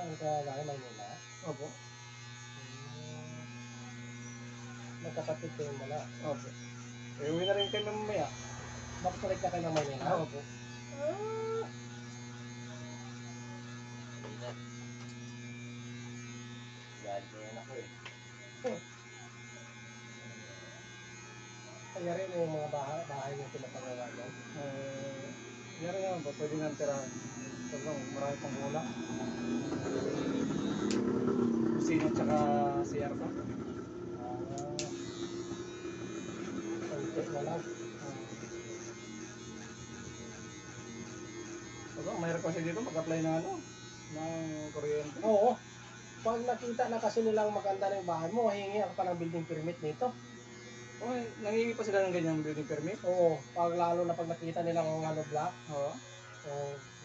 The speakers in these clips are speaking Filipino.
Saan ka galing, Maynila? Opo. Nagkasakit kayo mula. Opo. Uwi na rin kayo mamaya. Bakit ka kayo ng Maynila? Opo. Galit na yan ako eh. Kaya rin yung mga bahay na pinapagawa niya. Yan rin naman po, pwede nang tirahan. Talagang marami pang mula. Kusina tsaka CR pa. Konti na lang. Mayroon kasi dito mag-apply na ano, ng kuryente. Oo. Pag nakita na kasi nilang maganda na yung bahay mo, hihingi ka pa ng building permit nito. Okay, nangingi pa sila ng ganyang building permit? Oo. Lalo na pag nakita nilang ano block, Oo. o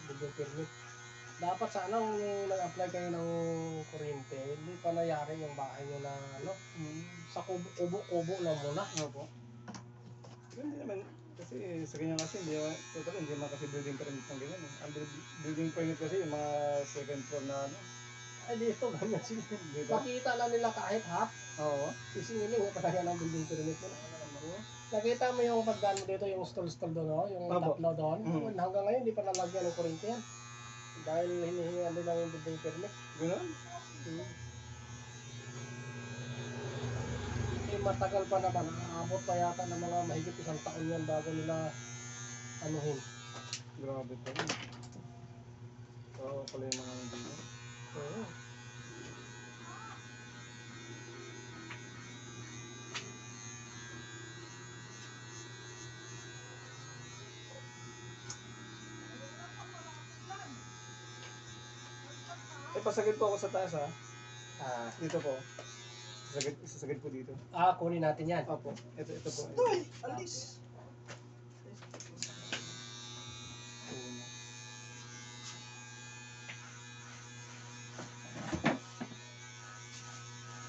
building permit. Dapat sana kung nag-apply kayo ng kuryente, hindi pa nangyari yung bahay nyo na ano, sa kubo-kubo lang muna. Opo. Hindi naman, kasi sa ganyan kasi, hindi naman kasi building permit ng ganyan. Ang building permit kasi yung mga second floor na ano. Ay dito, ganyan sila. Dito? Makita lang nila kahit half, Oo. sisiling mo talaga ng building permit mo. Nakita mo yung pagdaan mo dito, yung stall doon, no? Yung Opo. tatlo doon. Mhm. Hanggang ngayon, hindi pa nalagyan ng kuryente yan. Dahil hinihingan nila yung building permit. Ganun? Matagal pa naman. Aabot pa yata ng mga mahigit 1 taon yan bago nila anuhin. Grabe pa rin. Oo, pala yung mga hindi. Oo. Pasagid po ako sa taas ha. Ah, Dito po. Sasagid po dito. kunin natin yan. Opo. Ito po. Uy! Alis!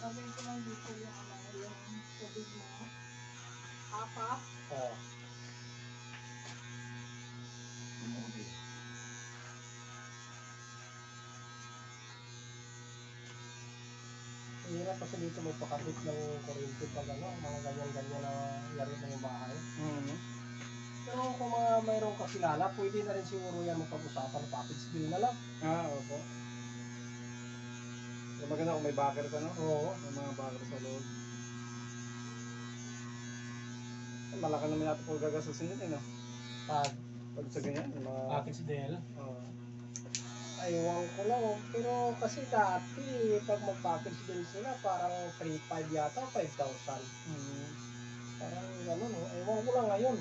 Gagawin ko lang dito yung tubig mo. Apat. Oo. Hirap kasi dito magpakabit ng kuryente pag ano, mga ganyan-ganyan na yari na yung bahay. Pero kung mayroong kakilala, pwede na rin siguro yan mapag-usapan ng package deal na lang. Opo. Yung maganda kung may backer ka, no? Oo. May mga backer sa loob. Malaki naman natin po gagasusin yun, no? Pag sa ganyan, yung mga... Package deal. Oo. Aywan ko lang. Pero kasi dati, pag mag-package deal sila, parang 3,500 yata, 5,000. Parang gano'n, no? Aywan ko lang ngayon.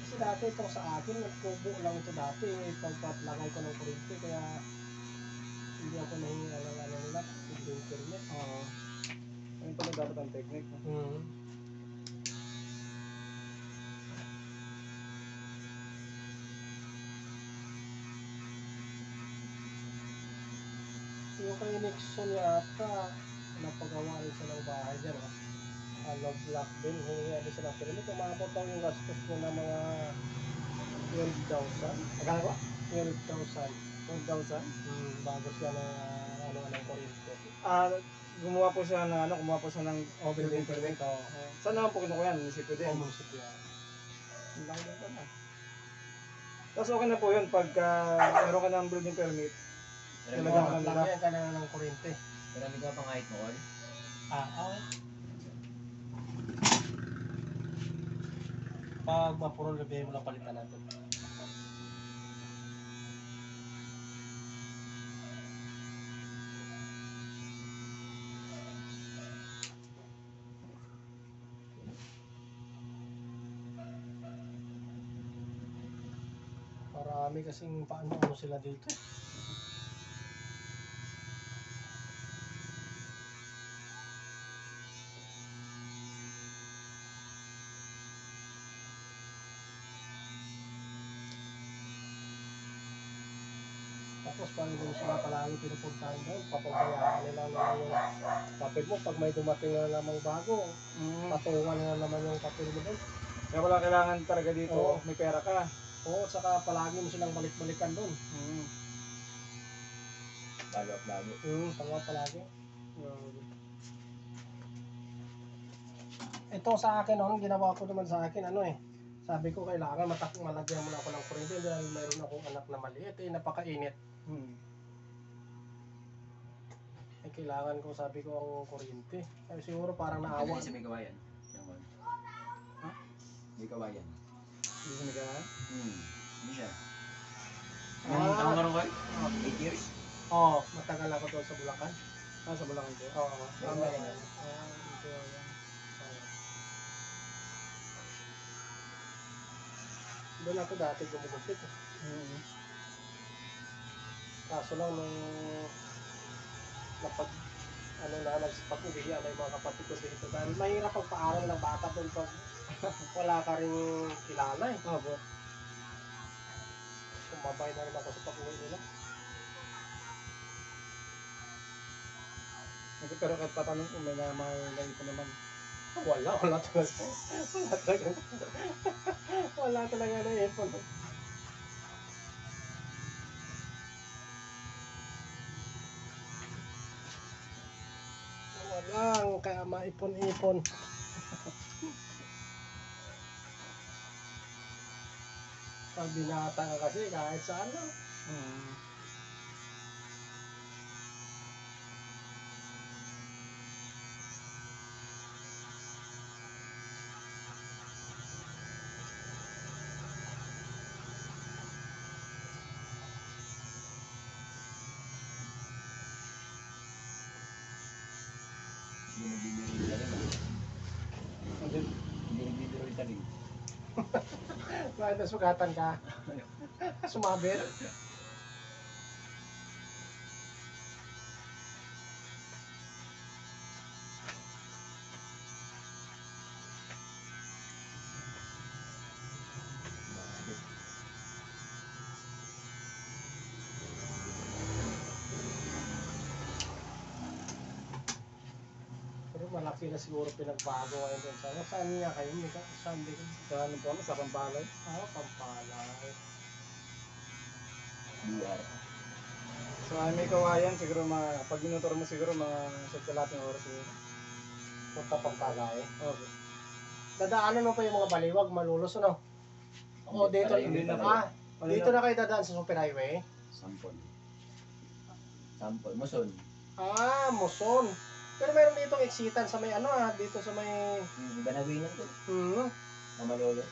Kasi dati itong sa akin, nagtubo lang ito dati. Pagpatlagay ko ng kuryente, kaya hindi ako nahingi ng ano nila, building permit. Oo. Ayun pala dapat ang technique, no? Yung kay Nixon yata, napagawa rin siya ng bahay dyan, oh. Log block din, hingi rin siya ng permit. Umabot daw yung gastos niya ng mga 12,000. Akala ko? 12,000. 1,000? Bago siya na ano ng kuryente. Gumawa po siya ng kumuha po siya ng Building permit, oh. Saan naman po kinukuha yan? Munisipyo din. Munisipyo. Ang laki din pala. Tapos okay na po yun pagka meron ka ng building permit. Talagang lagyan ka na ng kuryente. Marami ka pang height mo, Ol? Okay. Pag mapuro, labihin mo lang palitan natin. Marami kasing paano sila dito. Tapos pag hindi mo sila palagi pinupuntahan doon, papabayaan nila naman yung papel mo. Pag may dumating na namang bago, patungan na naman yung papel mo doon. Kaya wala kailangan talaga dito, Oo. may pera ka. Oo, saka palagi mo silang balik-balikan doon. Follow up lagi. Palagi. Grabe. Ito sa akin, ginawa ko naman sa akin, sabi ko kailangan malagyan mo na ako ng kuryente dahil mayroon akong anak na maliit, napakainit. Kailangan ko, sabi ko, ang kuryente. Ay, siguro parang naawa. Kasi may kawayan. Yung one. Ha? May kawayan. Hindi ko nagawa. Hindi siya. Ah. Ilang taon ka rin kayo? 8 years? Oo, matagal ako doon sa Bulacan. Sa Bulacan po. Oo, tama May yan. Ito yan. Doon ako dati gumugupit. Kaso lang nung nagpag-uwi ang mga kapatid ko dito dahil mahirap ang paaral ng bata doon pag wala ka rin kilala eh. Opo. Kumabay na rin ako sa pag-uwi nila. Pero kahit patanong kung may naipon naman. Wala talaga. Wala talaga na ipon. Walang kaya maipon-ipon. Pag binata ka kasi kahit saan lang. Hindi nagbibiro yung talim. Hindi nagbibiro yung talim. Bakit nasugatan ka? Sumabit? Pero malaki na siguro pinagbago ngayon doon sa saan niya kayo? Saan din? Sa ano po, sa Pampalay. Pampalay. BR. So may kawayan siguro pag ginutur mo siguro mga sa kalating oras siguro. Punta Pampalay. Opo. Dadaanan mo pa yung mga baliwag, malulos ano? O dito, Hindi na. dito na kayo dadaan sa super highway? Sampol. Muson. Muson. Pero meron dito exitan sa may dito sa may... Banawinan to. Na malolo.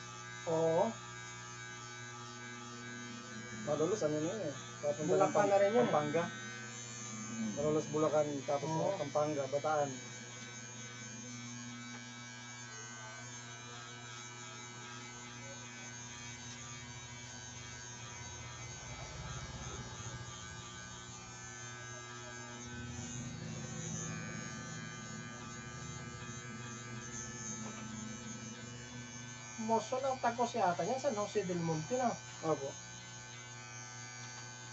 Oo. Malolos ano na eh. Papunta ng Bulacan na rin yun. Pampanga. Malolos Bulacan tapos Oo. Pampanga, Bataan. Muson ang tagos yata niyan sa Jose del Monte na. Opo.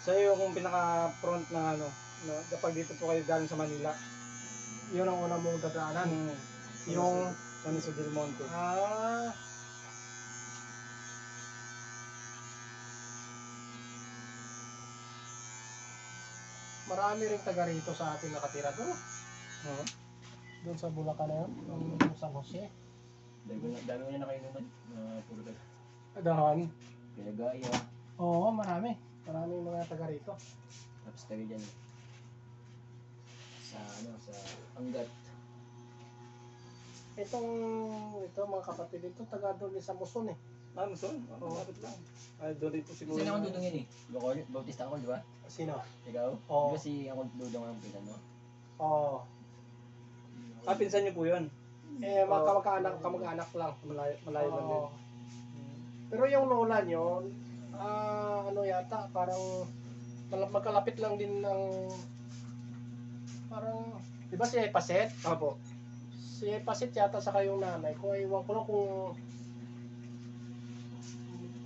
Sa iyo kung pinaka-front na kapag dito po kayo galing sa Manila. Yun ang una mong dadaanan. Yung San Jose del Monte. Marami rin taga rito sa atin nakatira doon. Oo. Doon sa Bulacan na yun, yung San Jose. Dami ko na nakainuman. Puro ka. Dahan. Pinagaya. Oo, marami. Marami mga taga rito. Tapos tayo dyan. Sa Angat. Ito mga kapatid dito, taga doon din sa Muson eh. Muson? Oo, lapit lang. Ay, doon dito siguro. Saan ako dudong yun eh? Bautista ako, di ba? Sino? Ikaw? Oo. Di ba si ako dudong ang pinan mo? Oo. Pinsan niyo po yun. Mga kamag-anak lang. Malayo lang din. Oo. Pero yung lola nyo, yata, parang magkalapit lang din ng parang, di ba si Epaset? Opo. Si Epaset yata sa kayong nanay ko, iwan ko lang kung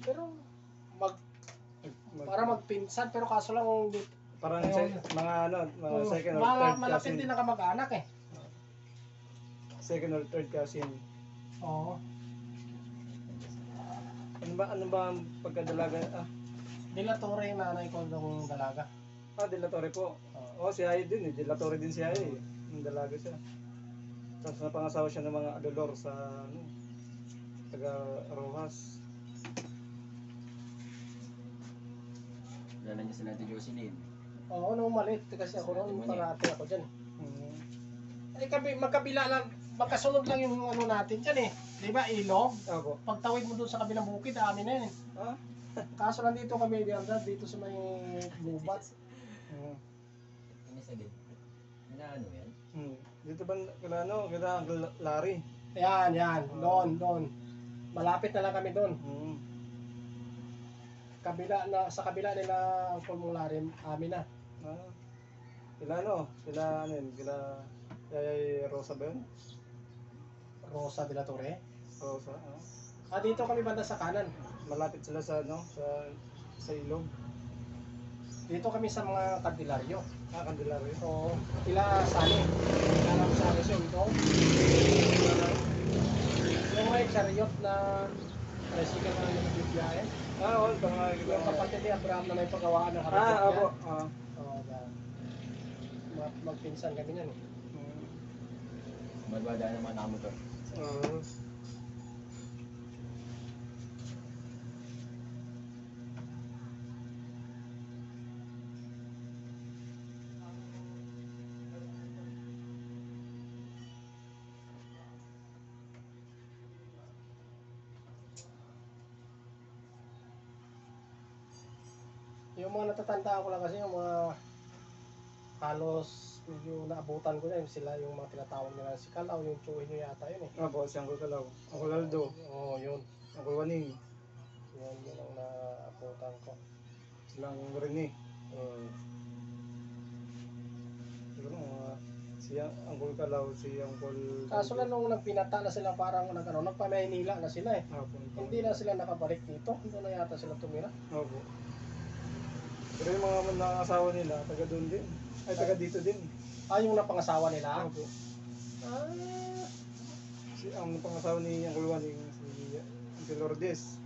pero para magpinsan, pero kaso lang Parang Ayun. mga second or third malapit cousin. din na kamag-anak eh. Second or third cousin. Oo. Ano ba ang pagkadalaga? De La Torre yung nanay ko nung dalaga. De La Torre po. Si Aye din eh. De La Torre din si Aye eh. Yung dalaga siya. Tapos napangasawa siya ng mga adolor sa taga Rojas. Kilala niya sila Ate Jocelyn. Oo, nung maliit kasi ako noon, parati ako dyan. Ay, magkabila lang, magkasunod lang yung ano natin dyan eh. Di ba, ilog? Ako. Pagtawid mo doon sa kabilang bukid, amin na yun eh. Kaso lang dito kami, dito sa may gubat. Ano sa gid? Ano yan? Dito ba kila Uncle Larry? Yan, doon. Malapit na lang kami doon. Sa kabila nila ang pulmularim, amin na. Kila Yayay Rosa ba yun? Rosa de la Torre. Rosa, Dito kami banda sa kanan. malapit sila sa sa ilog. Dito kami sa mga Candelario. Candelario. Oo. Sali. Alam sali siya ito. Yung may chariot na tricycle na nagbibiyahe. Yung kapatid ni Abraham na may pagawaan ng harapit niya. Opo. Oo, magpinsan kami niyan eh. Magwadaan ng mga nakamotor. Yung mga natatandaan ko lang kasi yung mga halos medyo naabutan ko na yun sila yung mga tinatawag nila si Kalaw, yung tsuhin nyo yata yun eh. Opo, si Uncle Kalaw. Uncle Aldo. Oo, yun. Uncle Waning. Yun ang naabutan ko. Silang Rene. Si Uncle Kalaw, si Uncle... Kaso lang nung nagpinata na sila parang nagpa-Maynila na sila eh. Hindi na sila nakabalik dito. Hindi na yata sila tumira. Opo. Pero yung mga nangangasawa nila, taga doon din. Ay, taga dito din. Yung napangasawa nila? Opo. Ang napangasawa ni Uncle Waning, si Uncle Lourdes.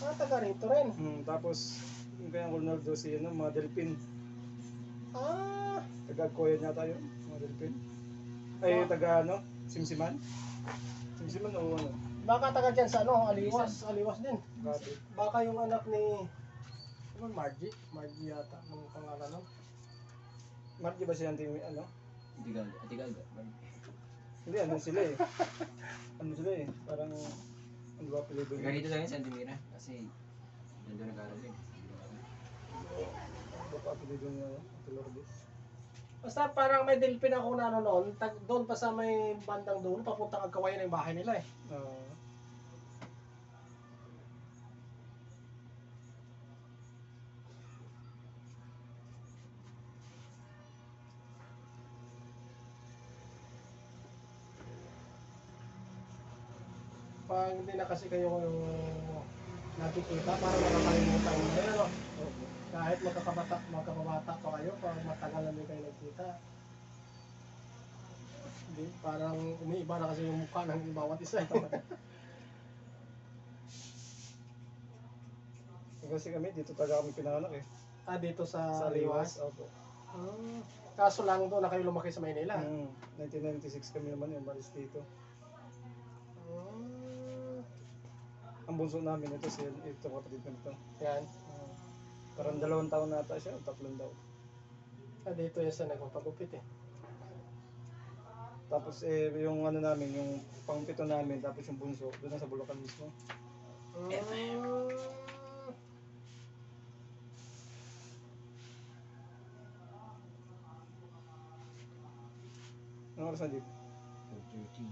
Taga rito rin. Tapos, yung kay Uncle Naldo, si mga Delpin. Taga Koyan yata yun, mga Delpin. Ay, taga Simsiman? Simsiman o ano? Baka taga dyan sa Aliwas. Aliwas din. Grabe. Baka yung anak ni... Ano, Margie? Margie yata. Anong pangalan nun? Margie ba siya Ate Gaga. Hindi, sila eh. Parang, ano ba apelido niya? Ganito lang yun sa Antimira. Kasi, nandun nag-aaral din. Ano ba apelido niya, Ate Lourdes? Basta parang may Delpin ako na noon. Doon pa sa may bandang doon, papunta Kagkawayan yung bahay nila eh. Pag hindi na kasi kayo nakikita, parang nakakalimutan mo yun, no? Kahit magkakabata pa kayo, pag matagal na hindi kayo nagkita, parang umiiba na kasi yung mukha ng bawat isa. Kasi kami, dito talaga kami pinanganak eh. Dito sa Aliwas? Aliwas? Opo. Kaso lang doon na kayo lumaki sa Maynila. 1996 kami naman yung balis dito. Ang bunso namin ito kapatid ko nito. Yan. Parang 2 taon na ata siya, 3 daw. Dito yan sa nagpapagupit eh. Tapos yung ano namin, yung pangpito namin, tapos yung bunso, doon na sa Bulacan mismo. Anong oras na dito? 4:30.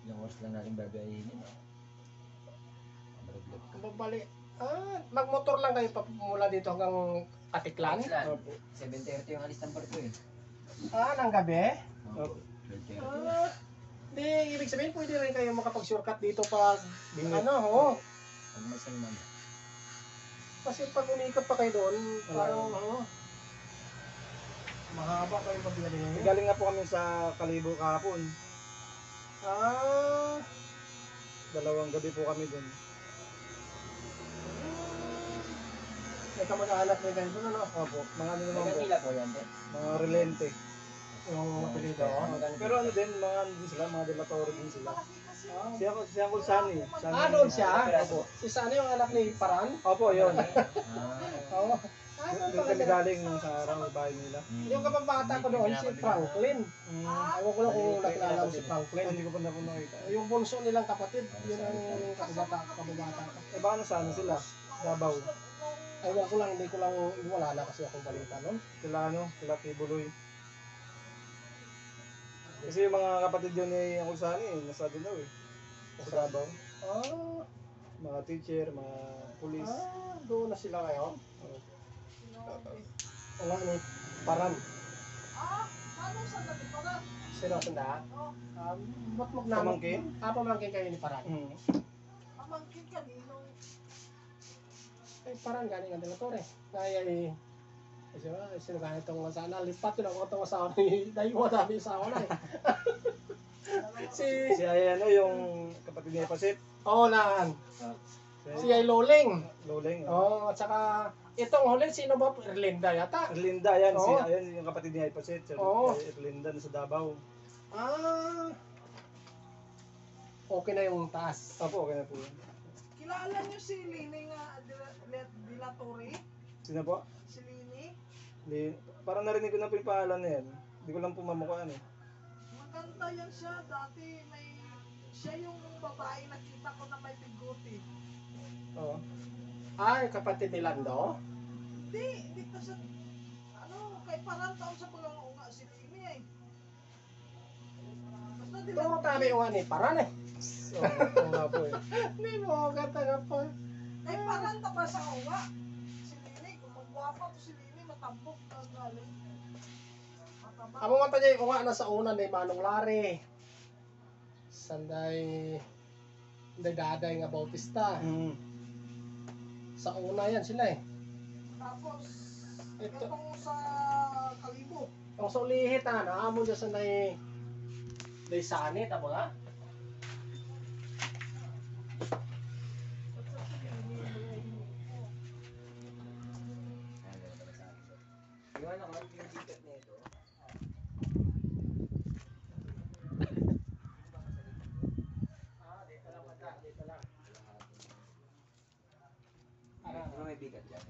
Ilang oras lang natin babayahin yun. Malaglag ka. Babalik. Magmotor lang kayo mula dito hanggang Atiklan? Opo. 7:30 yung alis ng barko eh. Ng gabi? Opo. 12:30. Di, ibig sabihin pwede rin kayo makapag-shortcut dito pag, Bingit. Pag mas kayo naman. Kasi pag umikot pa kayo doon, parang, mahaba pa yung pagbiyahe. Galing nga po kami sa Kalibo kahapon. 2 gabi po kami doon. May kamag-anak may ganito na, no? Opo, mga ano naman po, Magkakila po yan, eh. mga relente. Yung apelido. Pero ano din, mga ano din sila, mga delatore din sila. Ah, Si Uncle Sunny. doon siya? Opo. Si Sunny yung anak ni Paran? Opo, yun. Ah. Oo. Doon kami galing nung sa araw, bahay nila. Yung kapabata ko doon, si Franklin. Ewan ko lang kung nakilala mo si Franklin. Hindi ko pa na po nakita. Yung bunso nilang kapatid, yun ang kababata ko. Eh baka nasaan sila? Davao. Ewan ko lang, wala na kasi akong balita nun. Kila Kibuloy. Kasi yung mga kapatid yun ni Uncle Sunny, nasa doon daw eh. Sa Davao. Ah, Mga teacher, mga pulis. doon na sila ngayon. Wala ni Paran. Ano sa dati pa na? Sino tanda? Ba't Pamangkin? Pamangkin kayo ni Paran. Pamangkin kanino? Eh, Paran galing ang delatore. Kaya sino ganit itong sana. Lipat yun ako itong asawa ni Daywa dami asawa na eh. Si ano yung kapatid niya Pasit. Oo lang. Si Si ay Loling. Loling. Oo, at saka itong huli, sino ba? Erlinda yata. Erlinda, yan. Oo. Ayan yung kapatid niya Pasit. Oo. Erlinda na sa Davao. Ah. Okay na yung taas. Opo, okay na po yun. Kilala niyo si Lini nga Dilatore? Sino po? Si Lini? Parang narinig ko na po yung pangalan na yan. Hindi ko lang po mamukhaan eh. Maganda yan siya. Dati siya yung babae nakita ko na may biguti. Oo. Ay, kapatid ni Lando. Hindi ka sa, kay parang taon sa pangangunga si Lini eh. Basta Ito kami yung ni Paran eh. Oo nga po eh. Hindi mo gata nga po. Kay parang tapa sa unga. Si Lini, kung magwapa to si Lini, matambok na galing. Mataba. Amo man tayo yung na sa una ni Manong Lari. Sanday daday nga Bautista. Sa una yan sila eh. Tapos, Ito. itong sa Kalibo. Ang solihit naamo dyan sa nay sanit, amo nga. Yung ano ko, yung ticket nito. Dito lang pata, dito lang. Pero may bigat yan.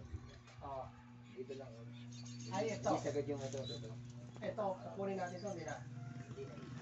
Oh. Dito lang. Ay, ito. Hindi sagad yung ito. Ito, kunin natin ito, hindi na.